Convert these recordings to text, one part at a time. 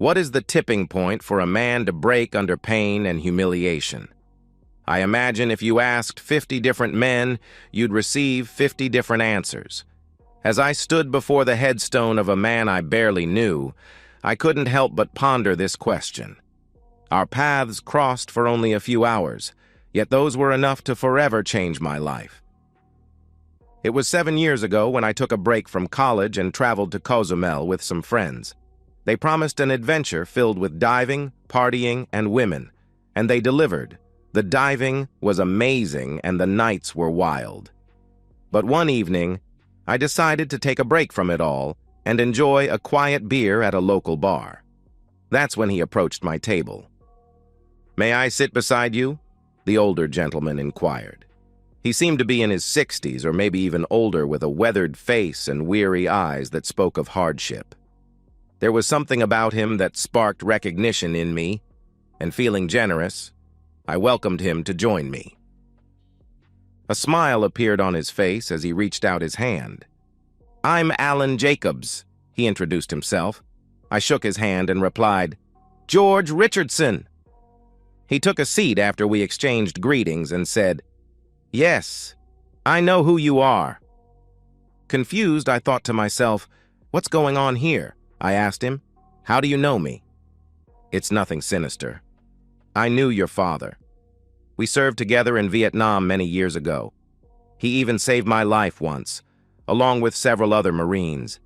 What is the tipping point for a man to break under pain and humiliation? I imagine if you asked 50 different men, you'd receive 50 different answers. As I stood before the headstone of a man I barely knew, I couldn't help but ponder this question. Our paths crossed for only a few hours, yet those were enough to forever change my life. It was 7 years ago when I took a break from college and traveled to Cozumel with some friends. They promised an adventure filled with diving, partying, and women, and they delivered. The diving was amazing and the nights were wild. But one evening, I decided to take a break from it all and enjoy a quiet beer at a local bar. That's when he approached my table. "May I sit beside you?" the older gentleman inquired. He seemed to be in his 60s or maybe even older, with a weathered face and weary eyes that spoke of hardship. There was something about him that sparked recognition in me, and feeling generous, I welcomed him to join me. A smile appeared on his face as he reached out his hand. "I'm Alan Jacobs," he introduced himself. I shook his hand and replied, "George Richardson." He took a seat after we exchanged greetings and said, "Yes, I know who you are." Confused, I thought to myself, "What's going on here?" I asked him, "How do you know me?" "It's nothing sinister. I knew your father. We served together in Vietnam many years ago. He even saved my life once, along with several other Marines.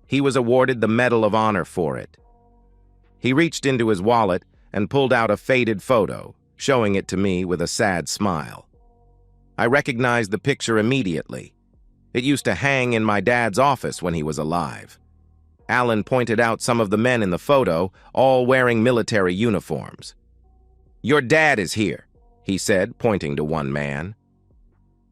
He was awarded the Medal of Honor for it." He reached into his wallet and pulled out a faded photo, showing it to me with a sad smile. I recognized the picture immediately. It used to hang in my dad's office when he was alive. Alan pointed out some of the men in the photo, all wearing military uniforms. "Your dad is here," he said, pointing to one man.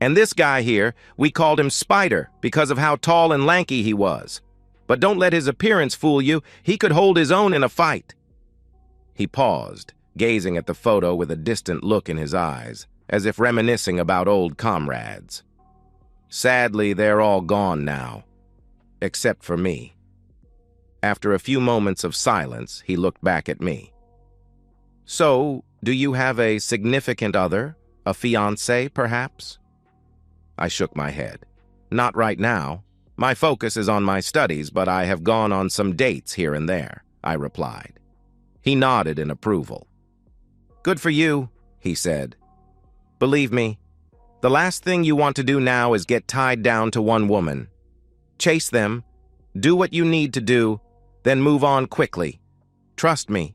"And this guy here, we called him Spider because of how tall and lanky he was. But don't let his appearance fool you. He could hold his own in a fight." He paused, gazing at the photo with a distant look in his eyes, as if reminiscing about old comrades. Sadly, they're all gone now, except for me. After a few moments of silence, he looked back at me. "So, do you have a significant other? A fiancé, perhaps?" I shook my head. "Not right now. My focus is on my studies, but I have gone on some dates here and there," I replied. He nodded in approval. "Good for you," he said. "Believe me, the last thing you want to do now is get tied down to one woman. Chase them, do what you need to do, then move on quickly. Trust me."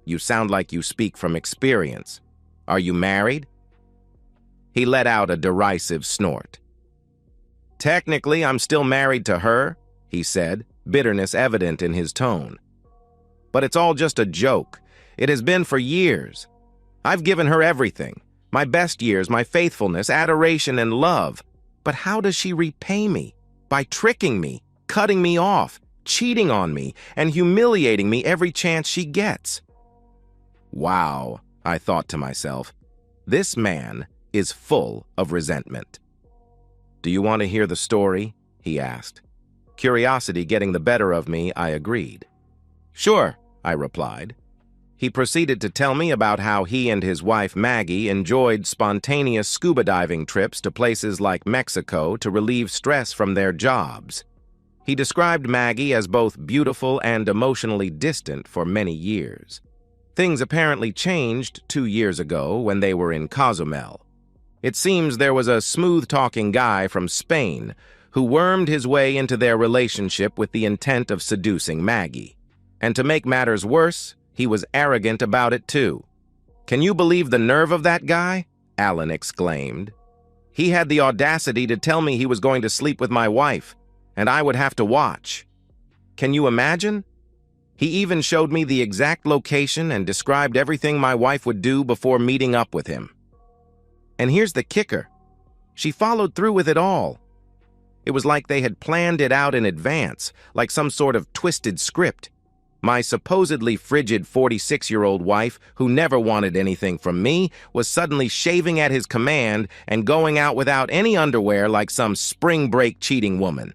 "You sound like you speak from experience. Are you married?" He let out a derisive snort. "Technically, I'm still married to her," he said, bitterness evident in his tone. "But it's all just a joke. It has been for years. I've given her everything. My best years, my faithfulness, adoration, and love. But how does she repay me? By tricking me, cutting me off, cheating on me, and humiliating me every chance she gets." Wow, I thought to myself, this man is full of resentment. "Do you want to hear the story?" he asked. Curiosity getting the better of me, I agreed. "Sure," I replied. He proceeded to tell me about how he and his wife Maggie enjoyed spontaneous scuba diving trips to places like Mexico to relieve stress from their jobs. He described Maggie as both beautiful and emotionally distant for many years. Things apparently changed 2 years ago when they were in Cozumel. It seems there was a smooth-talking guy from Spain who wormed his way into their relationship with the intent of seducing Maggie. And to make matters worse, he was arrogant about it too. "Can you believe the nerve of that guy?" Alan exclaimed. "He had the audacity to tell me he was going to sleep with my wife, and I would have to watch. Can you imagine? He even showed me the exact location and described everything my wife would do before meeting up with him. And here's the kicker. She followed through with it all. It was like they had planned it out in advance, like some sort of twisted script. My supposedly frigid 46-year-old wife, who never wanted anything from me, was suddenly shaving at his command and going out without any underwear like some spring break cheating woman.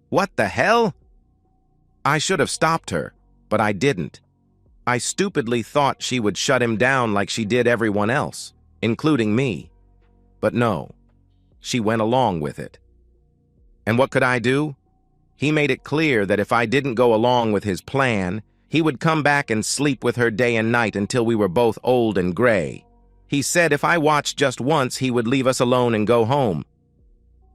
What the hell? I should have stopped her, But I didn't. I stupidly thought she would shut him down like she did everyone else, including me. But no, she went along with it. And what could I do? He made it clear that if I didn't go along with his plan, he would come back and sleep with her day and night until we were both old and gray. He said if I watched just once, he would leave us alone and go home.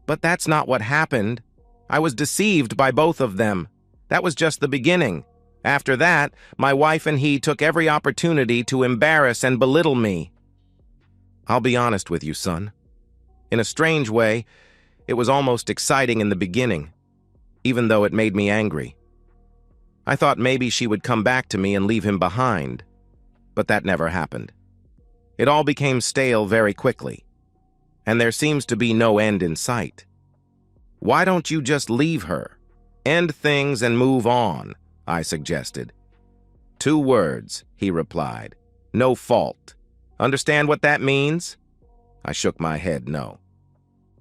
But that's not what happened. I was deceived by both of them. That was just the beginning. After that, my wife and he took every opportunity to embarrass and belittle me. I'll be honest with you, son. In a strange way, it was almost exciting in the beginning, even though it made me angry. I thought maybe she would come back to me and leave him behind, but that never happened. It all became stale very quickly, and there seems to be no end in sight. Why don't you just leave her? End things and move on, I suggested. 2 words, he replied. No fault. Understand what that means? I shook my head no.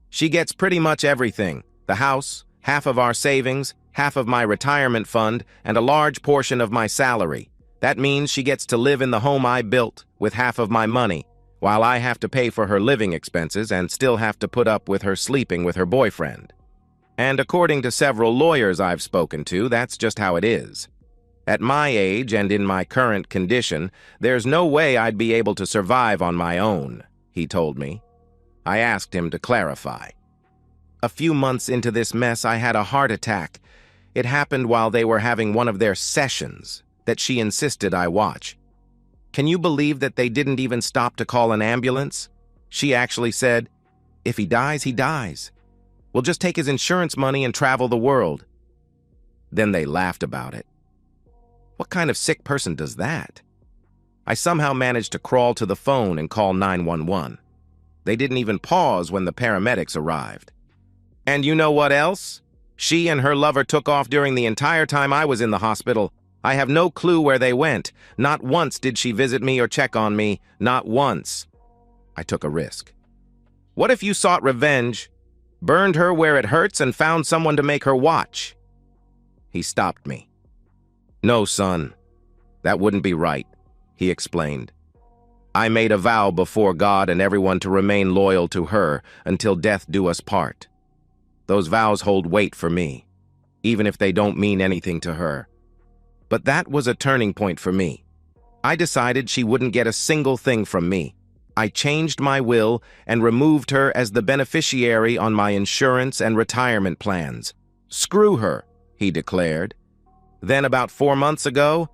She gets pretty much everything. The house, half of our savings, half of my retirement fund, and a large portion of my salary. That means she gets to live in the home I built with half of my money, while I have to pay for her living expenses and still have to put up with her sleeping with her boyfriend. And according to several lawyers I've spoken to, that's just how it is. At my age and in my current condition, there's no way I'd be able to survive on my own, he told me. I asked him to clarify. A few months into this mess, I had a heart attack. It happened while they were having one of their sessions that she insisted I watch. Can you believe that they didn't even stop to call an ambulance? She actually said, if he dies, he dies. We'll just take his insurance money and travel the world. Then they laughed about it. What kind of sick person does that? I somehow managed to crawl to the phone and call 911. They didn't even pause when the paramedics arrived. And you know what else? She and her lover took off during the entire time I was in the hospital. I have no clue where they went. Not once did she visit me or check on me. Not once. I took a risk. What if you sought revenge, burned her where it hurts, and found someone to make her watch? He stopped me. No, son. That wouldn't be right, he explained. I made a vow before God and everyone to remain loyal to her until death do us part. Those vows hold weight for me, even if they don't mean anything to her. But that was a turning point for me. I decided she wouldn't get a single thing from me. I changed my will and removed her as the beneficiary on my insurance and retirement plans. Screw her, he declared. Then about 4 months ago,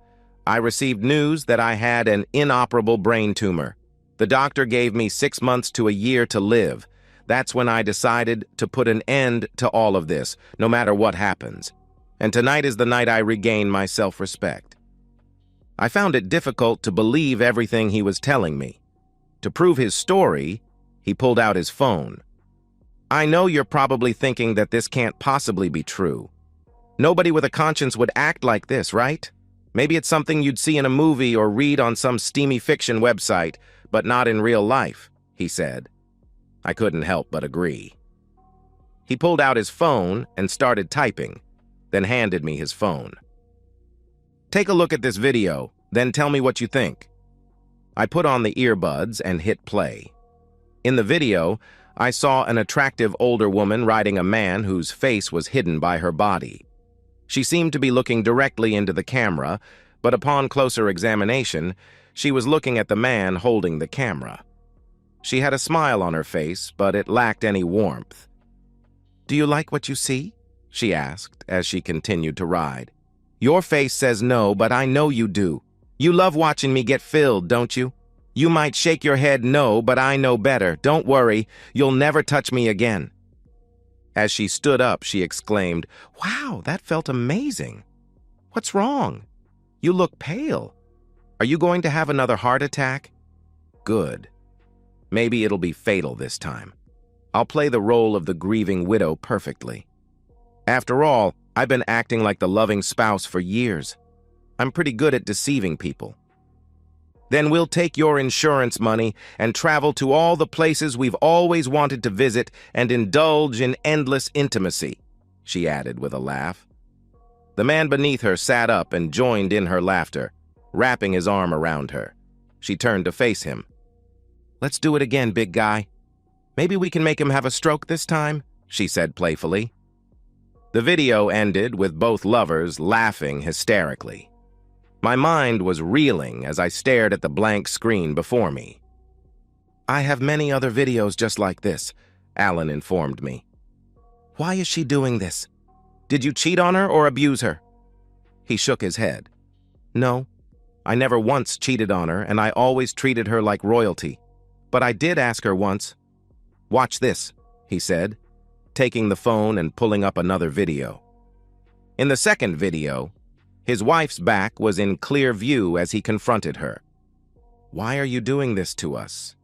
I received news that I had an inoperable brain tumor. The doctor gave me 6 months to a year to live. That's when I decided to put an end to all of this, no matter what happens. And tonight is the night I regain my self-respect. I found it difficult to believe everything he was telling me. To prove his story, he pulled out his phone. I know you're probably thinking that this can't possibly be true. Nobody with a conscience would act like this, right? Maybe it's something you'd see in a movie or read on some steamy fiction website, but not in real life, he said. I couldn't help but agree. He pulled out his phone and started typing, then handed me his phone. Take a look at this video, then tell me what you think. I put on the earbuds and hit play. In the video, I saw an attractive older woman riding a man whose face was hidden by her body. She seemed to be looking directly into the camera, but upon closer examination, she was looking at the man holding the camera. She had a smile on her face, but it lacked any warmth. "Do you like what you see?" she asked as she continued to ride. "Your face says no, but I know you do. You love watching me get filled, don't you? You might shake your head no, but I know better. Don't worry, you'll never touch me again." As she stood up, she exclaimed, "Wow, that felt amazing. What's wrong? You look pale. Are you going to have another heart attack?" "Good. Maybe it'll be fatal this time. I'll play the role of the grieving widow perfectly. After all, I've been acting like the loving spouse for years. I'm pretty good at deceiving people." "Then we'll take your insurance money and travel to all the places we've always wanted to visit and indulge in endless intimacy," she added with a laugh. The man beneath her sat up and joined in her laughter, wrapping his arm around her. She turned to face him. "Let's do it again, big guy. Maybe we can make him have a stroke this time," she said playfully. The video ended with both lovers laughing hysterically. My mind was reeling as I stared at the blank screen before me. "I have many other videos just like this," Alan informed me. "Why is she doing this? Did you cheat on her or abuse her?" He shook his head. "No, I never once cheated on her, and I always treated her like royalty. But I did ask her once." "Watch this," he said, taking the phone and pulling up another video. In the second video, his wife's back was in clear view as he confronted her. "Why are you doing this to us?"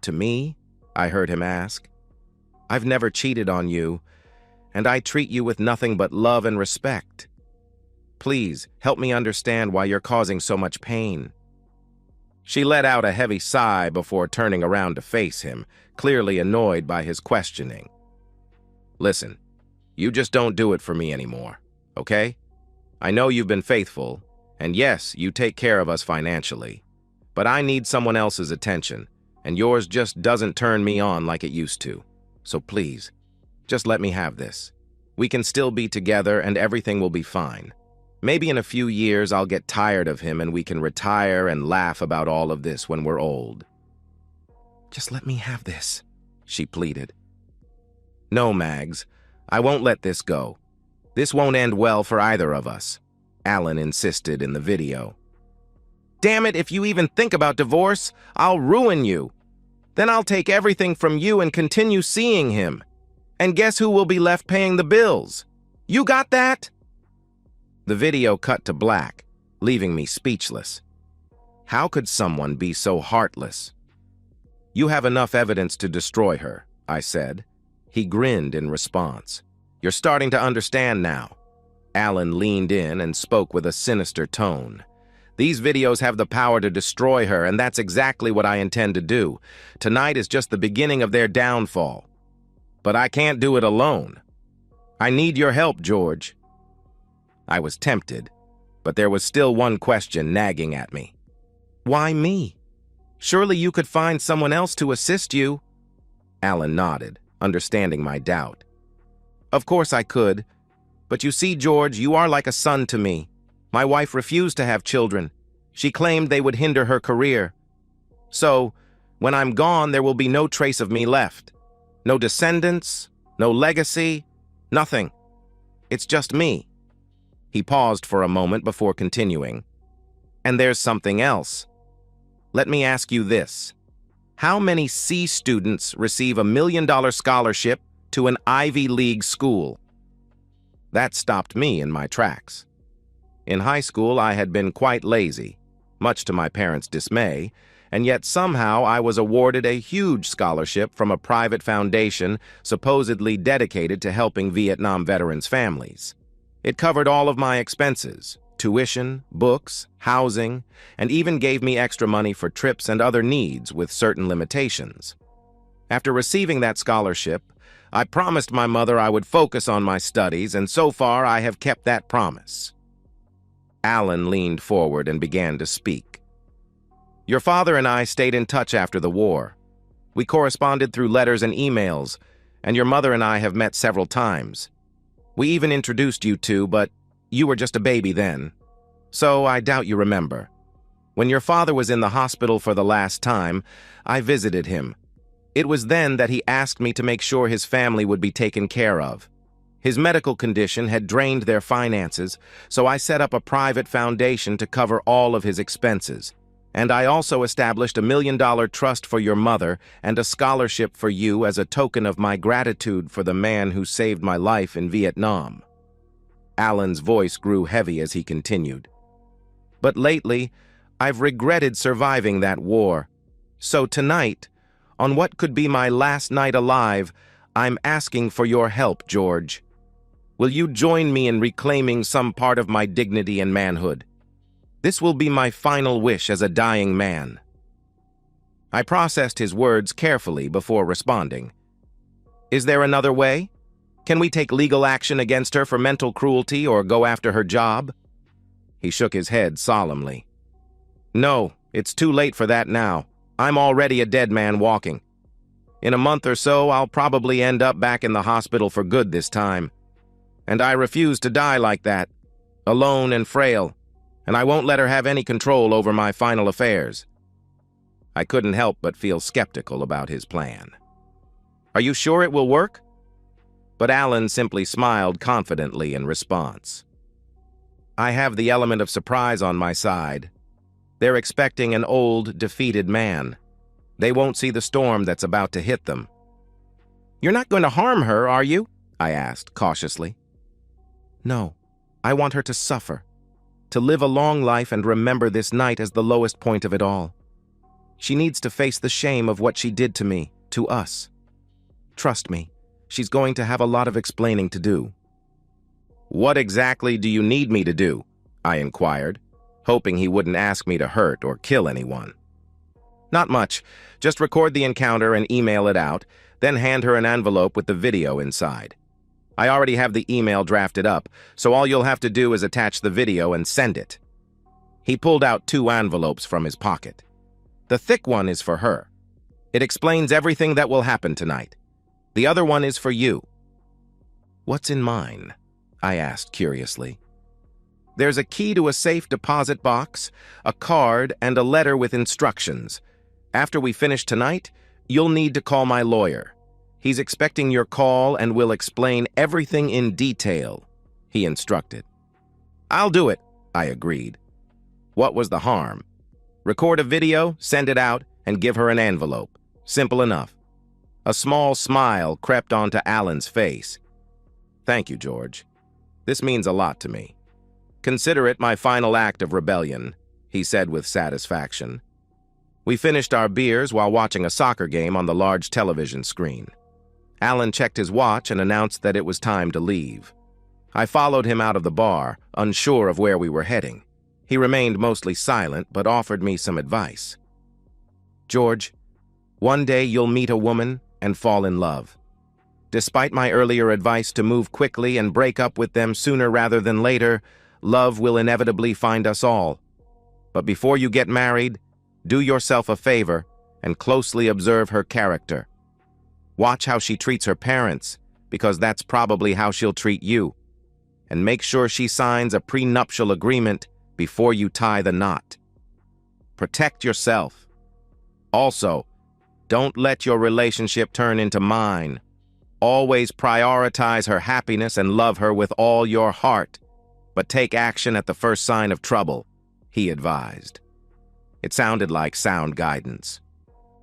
"To me?" I heard him ask. "I've never cheated on you, and I treat you with nothing but love and respect. Please, help me understand why you're causing so much pain." She let out a heavy sigh before turning around to face him, clearly annoyed by his questioning. "Listen, you just don't do it for me anymore, okay? I know you've been faithful, and yes, you take care of us financially, but I need someone else's attention, and yours just doesn't turn me on like it used to. So please, just let me have this. We can still be together and everything will be fine. Maybe in a few years I'll get tired of him and we can retire and laugh about all of this when we're old." "Just let me have this," she pleaded. "No, Mags, I won't let this go. This won't end well for either of us," Alan insisted in the video. "Damn it, if you even think about divorce, I'll ruin you. Then I'll take everything from you and continue seeing him. And guess who will be left paying the bills? You got that?" The video cut to black, leaving me speechless. How could someone be so heartless? "You have enough evidence to destroy her," I said. He grinned in response. "You're starting to understand now." Alan leaned in and spoke with a sinister tone. "These videos have the power to destroy her, and that's exactly what I intend to do. Tonight is just the beginning of their downfall. But I can't do it alone. I need your help, George." I was tempted, but there was still one question nagging at me. "Why me? Surely you could find someone else to assist you." Alan nodded, understanding my doubt. "Of course I could. But you see, George, you are like a son to me. My wife refused to have children. She claimed they would hinder her career. So, when I'm gone, there will be no trace of me left. No descendants, no legacy, nothing. It's just me." He paused for a moment before continuing. "And there's something else. Let me ask you this. How many C students receive a $1 million scholarship to an Ivy League school?" That stopped me in my tracks. In high school, I had been quite lazy, much to my parents' dismay, and yet somehow I was awarded a huge scholarship from a private foundation supposedly dedicated to helping Vietnam veterans' families. It covered all of my expenses, tuition, books, housing, and even gave me extra money for trips and other needs with certain limitations. After receiving that scholarship, I promised my mother I would focus on my studies, and so far I have kept that promise. Alan leaned forward and began to speak. "Your father and I stayed in touch after the war. We corresponded through letters and emails, and your mother and I have met several times. We even introduced you two, but you were just a baby then. So I doubt you remember. When your father was in the hospital for the last time, I visited him. It was then that he asked me to make sure his family would be taken care of. His medical condition had drained their finances, so I set up a private foundation to cover all of his expenses. And I also established a $1 million trust for your mother and a scholarship for you as a token of my gratitude for the man who saved my life in Vietnam." Alan's voice grew heavy as he continued. "But lately, I've regretted surviving that war. So tonight, on what could be my last night alive, I'm asking for your help, George. Will you join me in reclaiming some part of my dignity and manhood? This will be my final wish as a dying man." I processed his words carefully before responding. "Is there another way?" Can we take legal action against her for mental cruelty or go after her job? He shook his head solemnly. No, it's too late for that now. I'm already a dead man walking. In a month or so, I'll probably end up back in the hospital for good this time. And I refuse to die like that, alone and frail, and I won't let her have any control over my final affairs. I couldn't help but feel skeptical about his plan. Are you sure it will work? But Alan simply smiled confidently in response. I have the element of surprise on my side. They're expecting an old, defeated man. They won't see the storm that's about to hit them. You're not going to harm her, are you? I asked cautiously. No, I want her to suffer, to live a long life and remember this night as the lowest point of it all. She needs to face the shame of what she did to me, to us. Trust me, she's going to have a lot of explaining to do. What exactly do you need me to do? I inquired, hoping he wouldn't ask me to hurt or kill anyone. Not much. Just record the encounter and email it out, then hand her an envelope with the video inside. I already have the email drafted up, so all you'll have to do is attach the video and send it. He pulled out 2 envelopes from his pocket. The thick one is for her. It explains everything that will happen tonight. The other one is for you. What's in mine? I asked curiously. There's a key to a safe deposit box, a card, and a letter with instructions. After we finish tonight, you'll need to call my lawyer. He's expecting your call and will explain everything in detail, he instructed. I'll do it, I agreed. What was the harm? Record a video, send it out, and give her an envelope. Simple enough. A small smile crept onto Alan's face. Thank you, George. This means a lot to me. Consider it my final act of rebellion, he said with satisfaction. We finished our beers while watching a soccer game on the large television screen. Alan checked his watch and announced that it was time to leave. I followed him out of the bar, unsure of where we were heading. He remained mostly silent, but offered me some advice. George, one day you'll meet a woman and fall in love. Despite my earlier advice to move quickly and break up with them sooner rather than later, love will inevitably find us all. But before you get married, do yourself a favor and closely observe her character. Watch how she treats her parents, because that's probably how she'll treat you. And make sure she signs a prenuptial agreement before you tie the knot. Protect yourself. Also, don't let your relationship turn into mine. Always prioritize her happiness and love her with all your heart, but take action at the first sign of trouble, he advised. It sounded like sound guidance.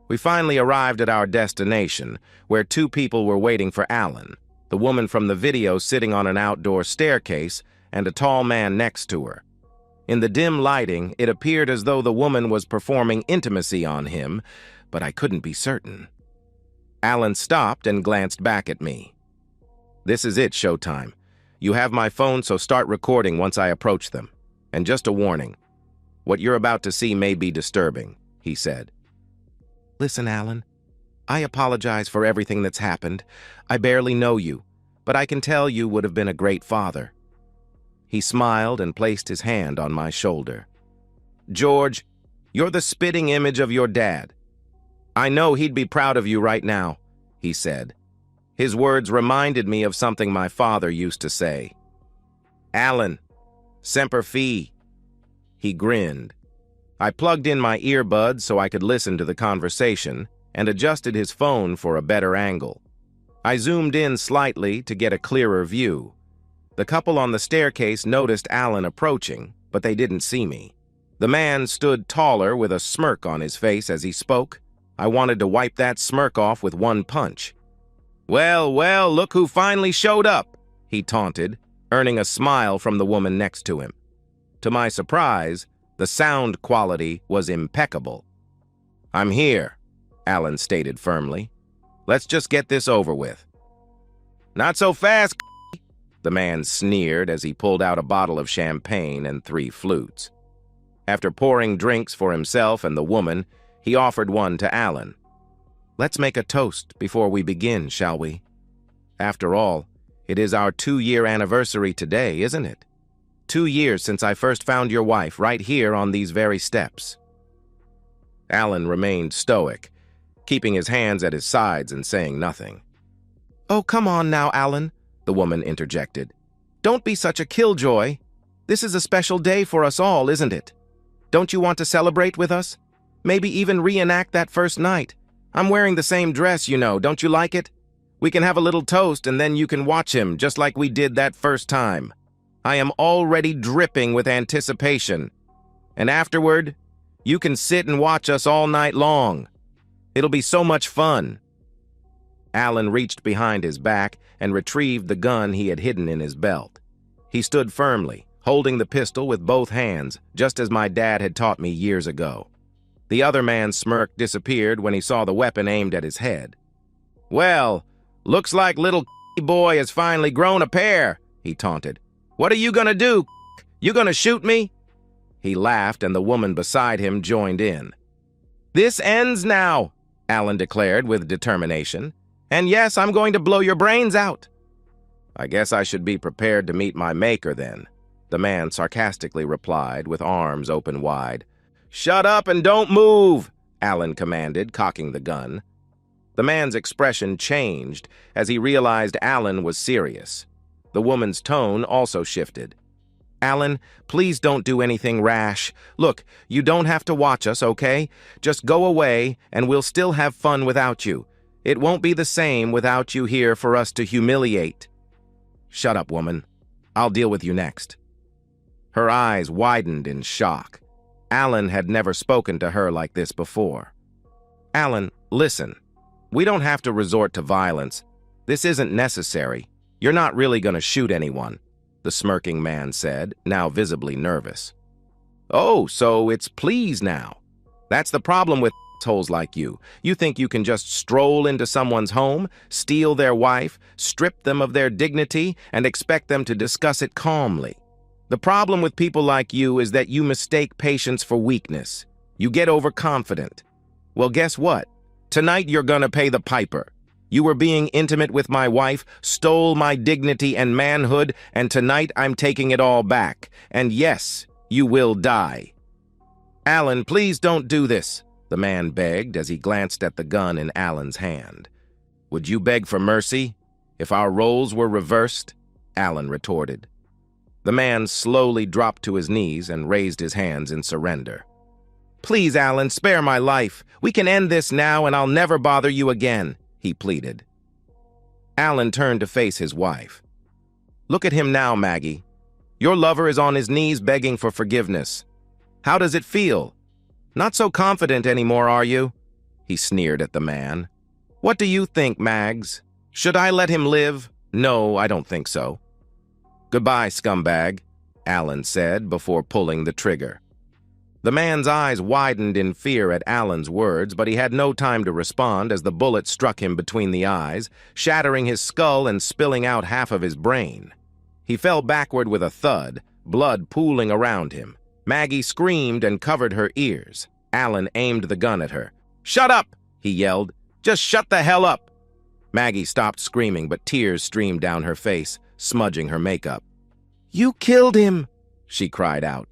We finally arrived at our destination, where 2 people were waiting for Alan, the woman from the video sitting on an outdoor staircase and a tall man next to her. In the dim lighting, it appeared as though the woman was performing intimacy on him, but I couldn't be certain. Alan stopped and glanced back at me. This is it, Showtime. You have my phone, so start recording once I approach them. And just a warning. What you're about to see may be disturbing, he said. Listen, Alan, I apologize for everything that's happened. I barely know you, but I can tell you would have been a great father. He smiled and placed his hand on my shoulder. George, you're the spitting image of your dad. I know he'd be proud of you right now, he said. His words reminded me of something my father used to say. Alan, semper fi. He grinned. I plugged in my earbuds so I could listen to the conversation and adjusted his phone for a better angle. I zoomed in slightly to get a clearer view. The couple on the staircase noticed Alan approaching, but they didn't see me. The man stood taller with a smirk on his face as he spoke. I wanted to wipe that smirk off with one punch. Well, well, look who finally showed up, he taunted, earning a smile from the woman next to him. To my surprise, the sound quality was impeccable. I'm here, Alan stated firmly. Let's just get this over with. Not so fast, the man sneered as he pulled out a bottle of champagne and 3 flutes. After pouring drinks for himself and the woman, he offered one to Alan. Let's make a toast before we begin, shall we? After all, It is our 2-year anniversary today, isn't it? 2 years since I first found your wife, right here on these very steps." Alan remained stoic, keeping his hands at his sides and saying nothing. "Oh, come on now, Alan," the woman interjected. "Don't be such a killjoy. This is a special day for us all, isn't it? Don't you want to celebrate with us? Maybe even reenact that first night. I'm wearing the same dress, you know. Don't you like it? We can have a little toast and then you can watch him, just like we did that first time. I am already dripping with anticipation. And afterward, you can sit and watch us all night long. It'll be so much fun." Alan reached behind his back and retrieved the gun he had hidden in his belt. He stood firmly, holding the pistol with both hands, just as my dad had taught me years ago. The other man's smirk disappeared when he saw the weapon aimed at his head. "Well, looks like little boy has finally grown a pair," he taunted. "What are you gonna do? You gonna shoot me?" He laughed, and the woman beside him joined in. "This ends now," Alan declared with determination. "And yes, I'm going to blow your brains out." "I guess I should be prepared to meet my maker then," the man sarcastically replied, with arms open wide. "Shut up and don't move," Alan commanded, cocking the gun. The man's expression changed as he realized Alan was serious. The woman's tone also shifted. "Alan, please don't do anything rash. Look, you don't have to watch us, okay? Just go away and we'll still have fun without you. It won't be the same without you here for us to humiliate." "Shut up, woman. I'll deal with you next." Her eyes widened in shock. Alan had never spoken to her like this before. "Alan, listen. We don't have to resort to violence. This isn't necessary. You're not really going to shoot anyone," the smirking man said, now visibly nervous. "Oh, so it's please now. That's the problem with assholes like you. You think you can just stroll into someone's home, steal their wife, strip them of their dignity, and expect them to discuss it calmly. The problem with people like you is that you mistake patience for weakness. You get overconfident. Well, guess what? Tonight you're gonna pay the piper. You were being intimate with my wife, stole my dignity and manhood, and tonight I'm taking it all back. And yes, you will die." "Alan, please don't do this," the man begged as he glanced at the gun in Alan's hand. "Would you beg for mercy if our roles were reversed?" Alan retorted. The man slowly dropped to his knees and raised his hands in surrender. "Please, Alan, spare my life. We can end this now and I'll never bother you again," he pleaded. Alan turned to face his wife. "Look at him now, Maggie. Your lover is on his knees begging for forgiveness. How does it feel? Not so confident anymore, are you?" He sneered at the man. "What do you think, Mags? Should I let him live? No, I don't think so." "Goodbye, scumbag," Alan said before pulling the trigger. The man's eyes widened in fear at Alan's words, but he had no time to respond as the bullet struck him between the eyes, shattering his skull and spilling out half of his brain. He fell backward with a thud, blood pooling around him. Maggie screamed and covered her ears. Alan aimed the gun at her. "Shut up!" he yelled. "Just shut the hell up!" Maggie stopped screaming, but tears streamed down her face, smudging her makeup. "You killed him!" she cried out.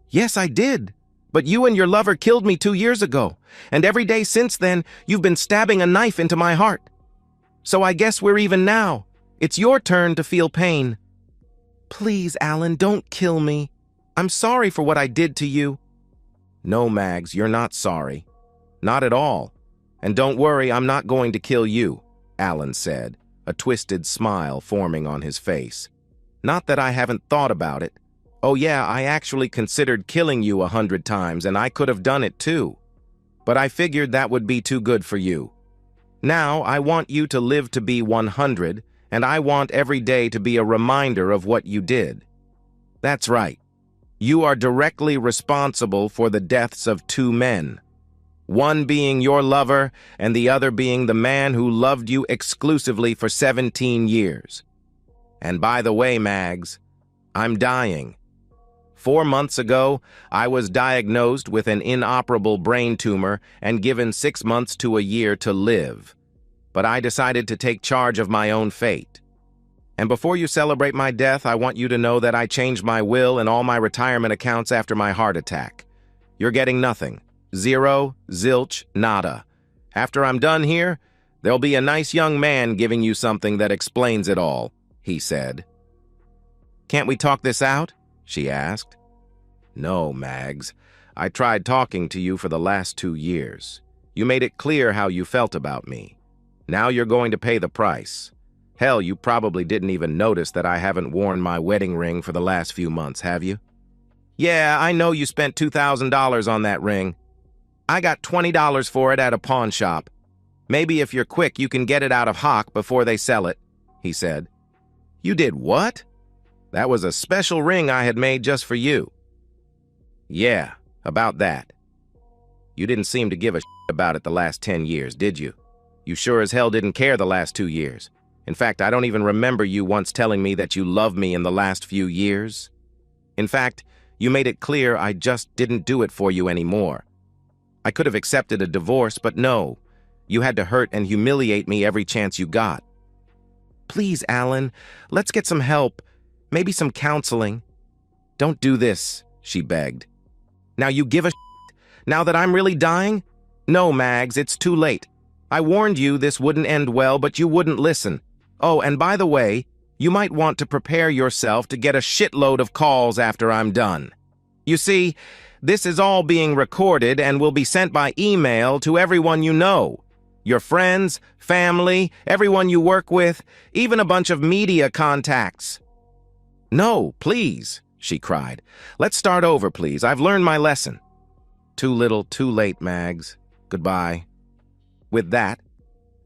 "Yes, I did. But you and your lover killed me 2 years ago, and every day since then, you've been stabbing a knife into my heart. So I guess we're even now. It's your turn to feel pain." "Please, Alan, don't kill me. I'm sorry for what I did to you." "No, Mags, you're not sorry. Not at all. And don't worry, I'm not going to kill you," Alan said, a twisted smile forming on his face. "Not that I haven't thought about it. Oh yeah, I actually considered killing you 100 times, and I could have done it too. But I figured that would be too good for you. Now I want you to live to be 100, and I want every day to be a reminder of what you did. That's right. You are directly responsible for the deaths of 2 men. One being your lover, and the other being the man who loved you exclusively for 17 years. And by the way, Mags, I'm dying. 4 months ago, I was diagnosed with an inoperable brain tumor and given 6 months to a year to live. But I decided to take charge of my own fate. And before you celebrate my death, I want you to know that I changed my will and all my retirement accounts after my heart attack. You're getting nothing. Zero, zilch, nada. After I'm done here, there'll be a nice young man giving you something that explains it all, he said. Can't we talk this out? She asked. No, Mags. I tried talking to you for the last 2 years. You made it clear how you felt about me. Now you're going to pay the price. Hell, you probably didn't even notice that I haven't worn my wedding ring for the last few months, have you? Yeah, I know you spent $2,000 on that ring. I got $20 for it at a pawn shop. Maybe if you're quick, you can get it out of hock before they sell it, he said. You did what? That was a special ring I had made just for you. Yeah, about that. You didn't seem to give a shit about it the last 10 years, did you? You sure as hell didn't care the last 2 years. In fact, I don't even remember you once telling me that you loved me in the last few years. In fact, you made it clear I just didn't do it for you anymore. I could have accepted a divorce, but no. You had to hurt and humiliate me every chance you got. Please, Alan, let's get some help. Maybe some counseling. Don't do this, she begged. Now you give a shit? Now that I'm really dying? No, Mags, it's too late. I warned you this wouldn't end well, but you wouldn't listen. Oh, and by the way, you might want to prepare yourself to get a shitload of calls after I'm done. You see, this is all being recorded and will be sent by email to everyone you know. Your friends, family, everyone you work with, even a bunch of media contacts. No, please, she cried. Let's start over, please. I've learned my lesson. Too little, too late, Mags. Goodbye. With that,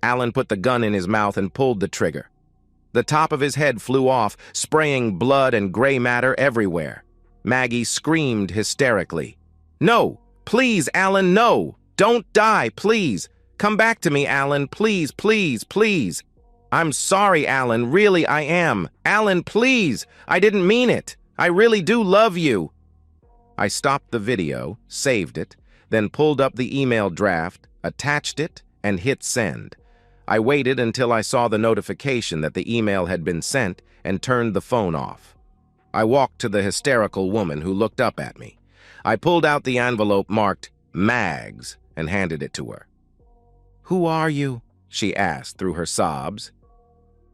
Alan put the gun in his mouth and pulled the trigger. The top of his head flew off, spraying blood and gray matter everywhere. Maggie screamed hysterically. No! Please, Alan, no! Don't die, please! Come back to me, Alan, please, please, please! I'm sorry, Alan, really I am. Alan, please! I didn't mean it. I really do love you. I stopped the video, saved it, then pulled up the email draft, attached it, and hit send. I waited until I saw the notification that the email had been sent and turned the phone off. I walked to the hysterical woman who looked up at me. I pulled out the envelope marked Mags and handed it to her. Who are you? She asked through her sobs.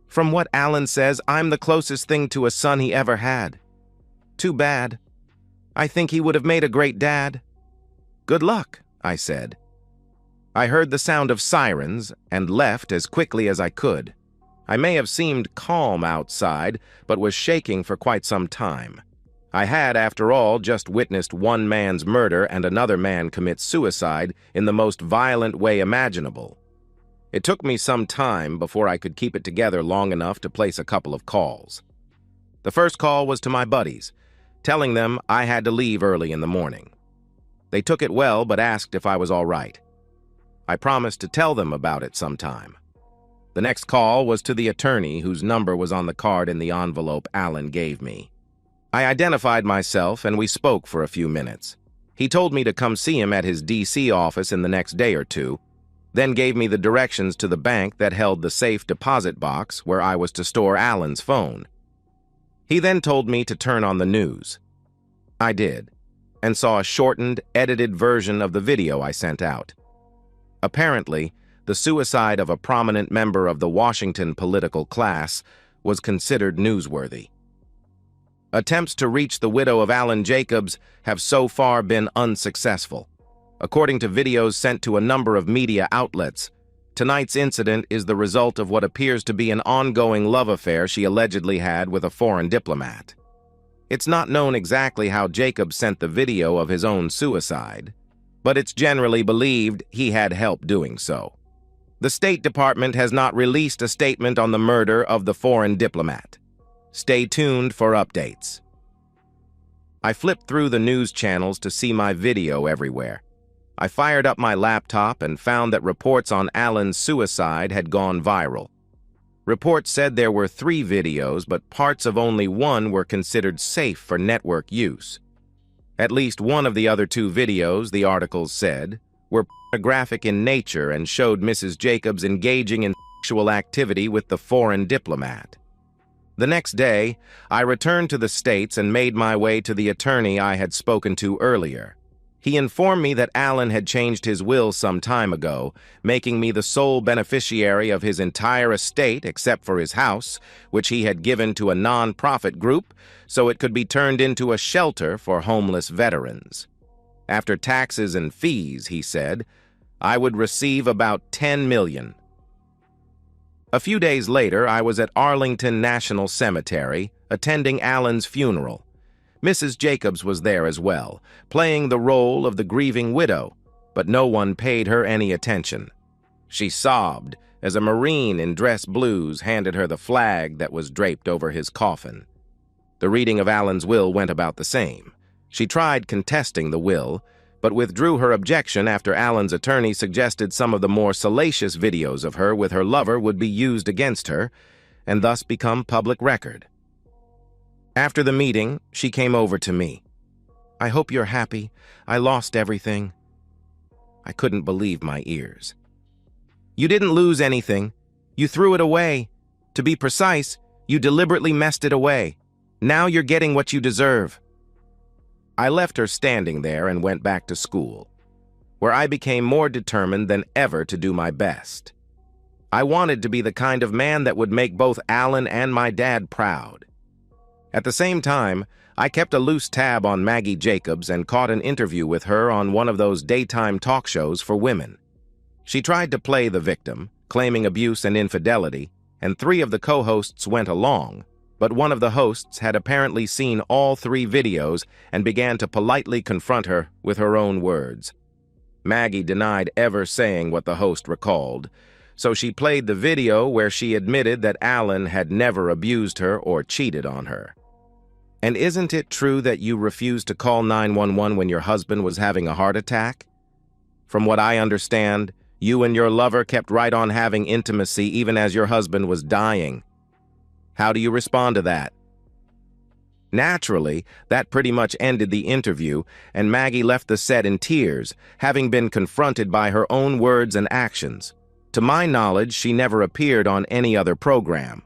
From what Alan says, I'm the closest thing to a son he ever had. Too bad. I think he would have made a great dad. Good luck, I said. I heard the sound of sirens and left as quickly as I could. I may have seemed calm outside, but was shaking for quite some time. I had, after all, just witnessed one man's murder and another man commit suicide in the most violent way imaginable. It took me some time before I could keep it together long enough to place a couple of calls. The first call was to my buddies, telling them I had to leave early in the morning. They took it well, but asked if I was all right. I promised to tell them about it sometime. The next call was to the attorney whose number was on the card in the envelope Alan gave me. I identified myself and we spoke for a few minutes. He told me to come see him at his D.C. office in the next day or two, then gave me the directions to the bank that held the safe deposit box where I was to store Alan's phone. He then told me to turn on the news. I did, and saw a shortened, edited version of the video I sent out. Apparently, the suicide of a prominent member of the Washington political class was considered newsworthy. Attempts to reach the widow of Alan Jacobs have so far been unsuccessful. According to videos sent to a number of media outlets, tonight's incident is the result of what appears to be an ongoing love affair she allegedly had with a foreign diplomat. It's not known exactly how Jacobs sent the video of his own suicide, but it's generally believed he had help doing so. The State Department has not released a statement on the murder of the foreign diplomat. Stay tuned for updates. I flipped through the news channels to see my video everywhere. I fired up my laptop and found that reports on Alan's suicide had gone viral. Reports said there were 3 videos, but parts of only one were considered safe for network use. At least one of the other 2 videos, the articles said, were pornographic in nature and showed Mrs. Jacobs engaging in sexual activity with the foreign diplomat. The next day, I returned to the States and made my way to the attorney I had spoken to earlier. He informed me that Alan had changed his will some time ago, making me the sole beneficiary of his entire estate except for his house, which he had given to a non-profit group so it could be turned into a shelter for homeless veterans. After taxes and fees, he said, I would receive about $10 million. A few days later, I was at Arlington National Cemetery, attending Alan's funeral. Mrs. Jacobs was there as well, playing the role of the grieving widow, but no one paid her any attention. She sobbed as a Marine in dress blues handed her the flag that was draped over his coffin. The reading of Alan's will went about the same. She tried contesting the will, but withdrew her objection after Alan's attorney suggested some of the more salacious videos of her with her lover would be used against her and thus become public record. After the meeting, she came over to me. I hope you're happy. I lost everything. I couldn't believe my ears. You didn't lose anything. You threw it away. To be precise, you deliberately messed it away. Now you're getting what you deserve. I left her standing there and went back to school, where I became more determined than ever to do my best. I wanted to be the kind of man that would make both Alan and my dad proud. At the same time, I kept a loose tab on Maggie Jacobs and caught an interview with her on one of those daytime talk shows for women. She tried to play the victim, claiming abuse and infidelity, and 3 of the co-hosts went along, but one of the hosts had apparently seen all 3 videos and began to politely confront her with her own words. Maggie denied ever saying what the host recalled, so she played the video where she admitted that Alan had never abused her or cheated on her. And isn't it true that you refused to call 911 when your husband was having a heart attack? From what I understand, you and your lover kept right on having intimacy even as your husband was dying. How do you respond to that? Naturally, that pretty much ended the interview, and Maggie left the set in tears, having been confronted by her own words and actions. To my knowledge, she never appeared on any other program.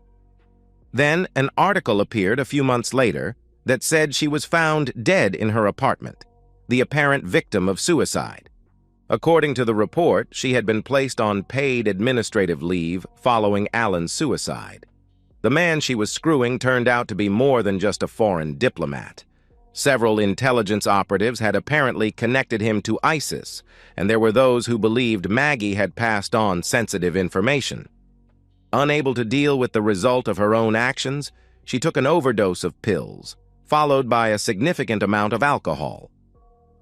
Then, an article appeared a few months later that said she was found dead in her apartment, the apparent victim of suicide. According to the report, she had been placed on paid administrative leave following Alan's suicide. The man she was screwing turned out to be more than just a foreign diplomat. Several intelligence operatives had apparently connected him to ISIS, and there were those who believed Maggie had passed on sensitive information. Unable to deal with the result of her own actions, she took an overdose of pills, followed by a significant amount of alcohol.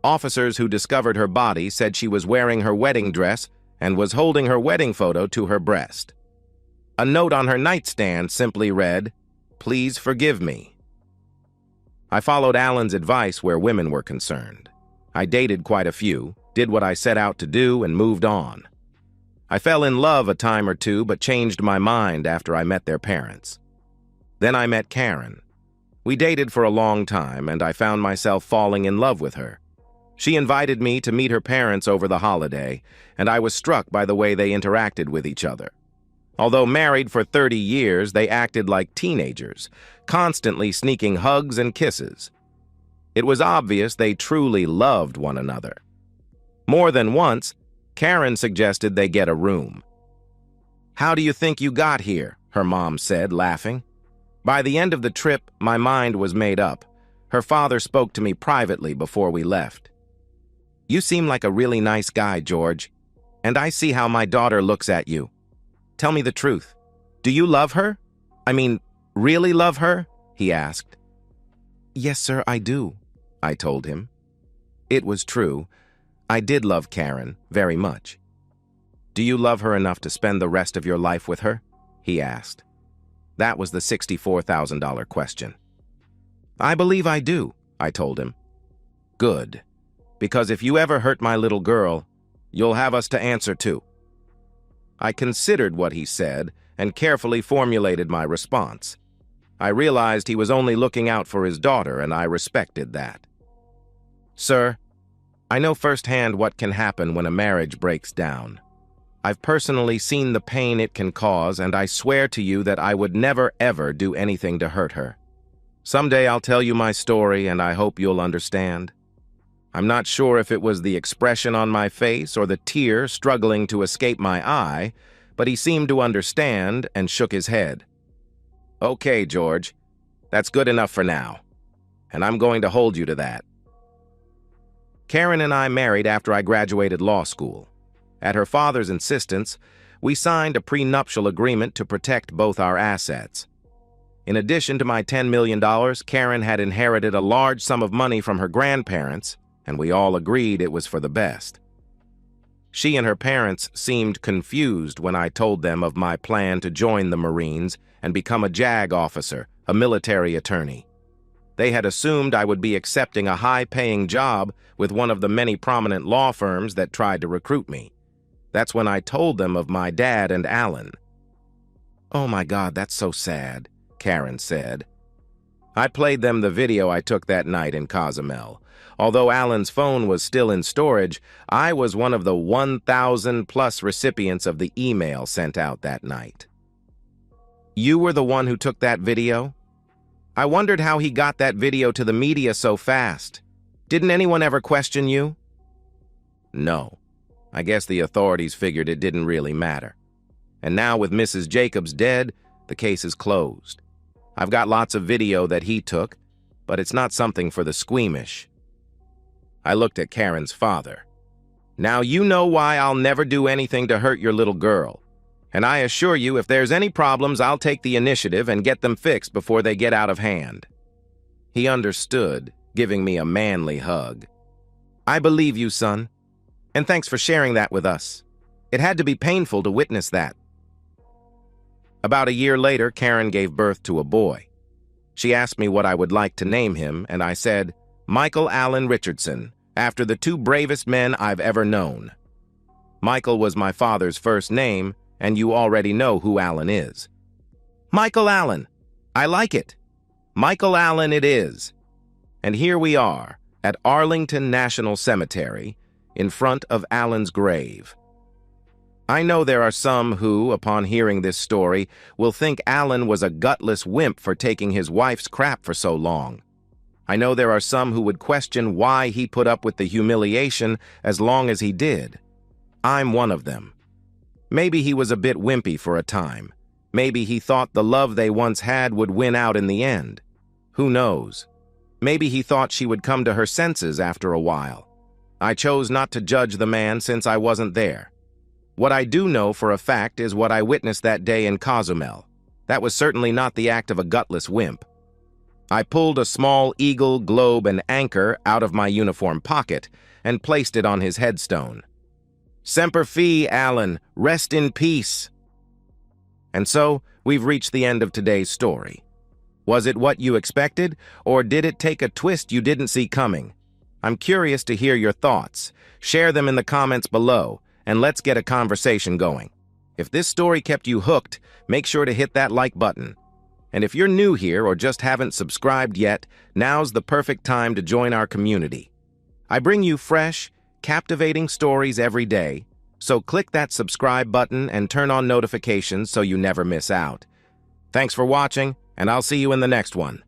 Officers who discovered her body said she was wearing her wedding dress and was holding her wedding photo to her breast. A note on her nightstand simply read, "Please forgive me." I followed Alan's advice where women were concerned. I dated quite a few, did what I set out to do, and moved on. I fell in love a time or two, but changed my mind after I met their parents. Then I met Karen. We dated for a long time, and I found myself falling in love with her. She invited me to meet her parents over the holiday, and I was struck by the way they interacted with each other. Although married for 30 years, they acted like teenagers, constantly sneaking hugs and kisses. It was obvious they truly loved one another. More than once, Karen suggested they get a room. "How do you think you got here?" her mom said, laughing. By the end of the trip, my mind was made up. Her father spoke to me privately before we left. "You seem like a really nice guy, George, and I see how my daughter looks at you. Tell me the truth. Do you love her? I mean, really love her?" he asked. "Yes, sir, I do," I told him. It was true. I did love Karen very much. "Do you love her enough to spend the rest of your life with her?" he asked. That was the $64,000 question. "I believe I do," I told him. "Good, because if you ever hurt my little girl, you'll have us to answer to." I considered what he said and carefully formulated my response. I realized he was only looking out for his daughter, and I respected that. "Sir, I know firsthand what can happen when a marriage breaks down. I've personally seen the pain it can cause, and I swear to you that I would never ever do anything to hurt her. Someday I'll tell you my story, and I hope you'll understand. I'm not sure if it was the expression on my face or the tear struggling to escape my eye, but he seemed to understand and shook his head. Okay, George, that's good enough for now, and I'm going to hold you to that. Karen and I married after I graduated law school. At her father's insistence, we signed a prenuptial agreement to protect both our assets. In addition to my $10 million, Karen had inherited a large sum of money from her grandparents, and we all agreed it was for the best. She and her parents seemed confused when I told them of my plan to join the Marines and become a JAG officer, a military attorney. They had assumed I would be accepting a high-paying job with one of the many prominent law firms that tried to recruit me. That's when I told them of my dad and Alan. "Oh my God, that's so sad," Karen said. I played them the video I took that night in Cozumel. Although Alan's phone was still in storage, I was one of the 1,000+ recipients of the email sent out that night. You were the one who took that video? I wondered how he got that video to the media so fast. Didn't anyone ever question you? No. I guess the authorities figured it didn't really matter. And now with Mrs. Jacobs dead, the case is closed. I've got lots of video that he took, but it's not something for the squeamish. I looked at Karen's father. Now you know why I'll never do anything to hurt your little girl. And I assure you, if there's any problems, I'll take the initiative and get them fixed before they get out of hand. He understood, giving me a manly hug. I believe you, son. And thanks for sharing that with us. It had to be painful to witness that. About a year later, Karen gave birth to a boy. She asked me what I would like to name him, and I said, Michael Allen Richardson, after the two bravest men I've ever known. Michael was my father's first name, and you already know who Allen is. Michael Allen. I like it. Michael Allen it is. And here we are, at Arlington National Cemetery, in front of Allen's grave. I know there are some who, upon hearing this story, will think Allen was a gutless wimp for taking his wife's crap for so long. I know there are some who would question why he put up with the humiliation as long as he did. I'm one of them. Maybe he was a bit wimpy for a time. Maybe he thought the love they once had would win out in the end. Who knows? Maybe he thought she would come to her senses after a while. I chose not to judge the man since I wasn't there. What I do know for a fact is what I witnessed that day in Cozumel. That was certainly not the act of a gutless wimp. I pulled a small eagle, globe, and anchor out of my uniform pocket and placed it on his headstone. Semper Fi, Allen, rest in peace. And so, we've reached the end of today's story. Was it what you expected, or did it take a twist you didn't see coming? I'm curious to hear your thoughts. Share them in the comments below, and let's get a conversation going. If this story kept you hooked, make sure to hit that like button. And if you're new here or just haven't subscribed yet, now's the perfect time to join our community. I bring you fresh, captivating stories every day, so click that subscribe button and turn on notifications so you never miss out. Thanks for watching, and I'll see you in the next one.